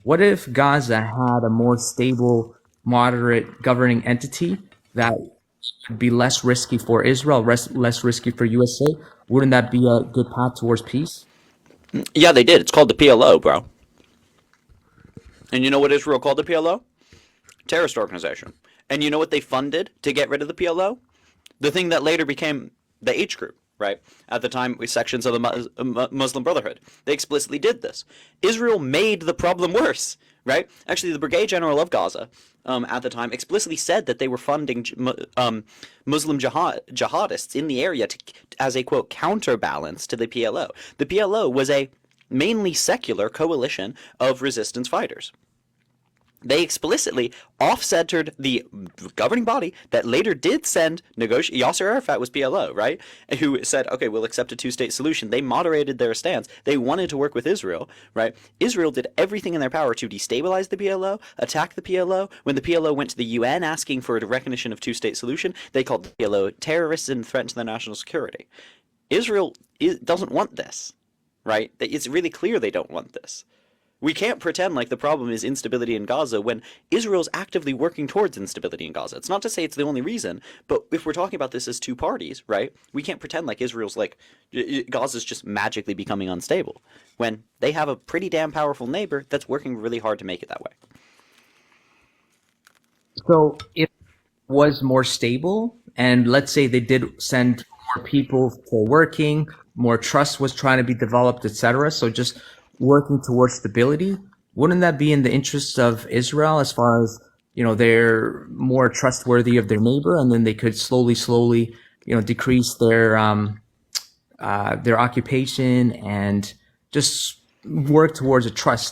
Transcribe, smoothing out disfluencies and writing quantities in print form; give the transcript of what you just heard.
What if Gaza had a more stable, moderate governing entity that would be less risky for Israel, less risky for USA? Wouldn't that be a good path towards peace? Yeah, they did. It's called the PLO, bro. And you know what Israel called the PLO? Terrorist organization. And you know what they funded to get rid of the PLO? The thing that later became the H group, right? At the time, sections of the Muslim Brotherhood. They explicitly did this. Israel made the problem worse, right? Actually, the Brigadier General of Gaza at the time explicitly said that they were funding Muslim jihadists in the area as a, quote, counterbalance to the PLO. The PLO was a mainly secular coalition of resistance fighters. They explicitly off-centered the governing body that later did send Yasser Arafat was PLO, right? Who said, okay, we'll accept a two-state solution. They moderated their stance. They wanted to work with Israel, right? Israel did everything in their power to destabilize the PLO, attack the PLO. When the PLO went to the UN asking for a recognition of two-state solution, they called the PLO terrorists and threat to their national security. Israel doesn't want this, right? It's really clear they don't want this. We can't pretend like the problem is instability in Gaza when Israel's actively working towards instability in Gaza. It's not to say it's the only reason, but if we're talking about this as two parties, right, we can't pretend like Israel's like Gaza's just magically becoming unstable when they have a pretty damn powerful neighbor that's working really hard to make it that way. So if it was more stable, and let's say they did send more people for working, more trust was trying to be developed, etc. So just working towards stability, wouldn't that be in the interests of Israel as far as, they're more trustworthy of their neighbor, and then they could slowly, decrease their occupation and just work towards a trust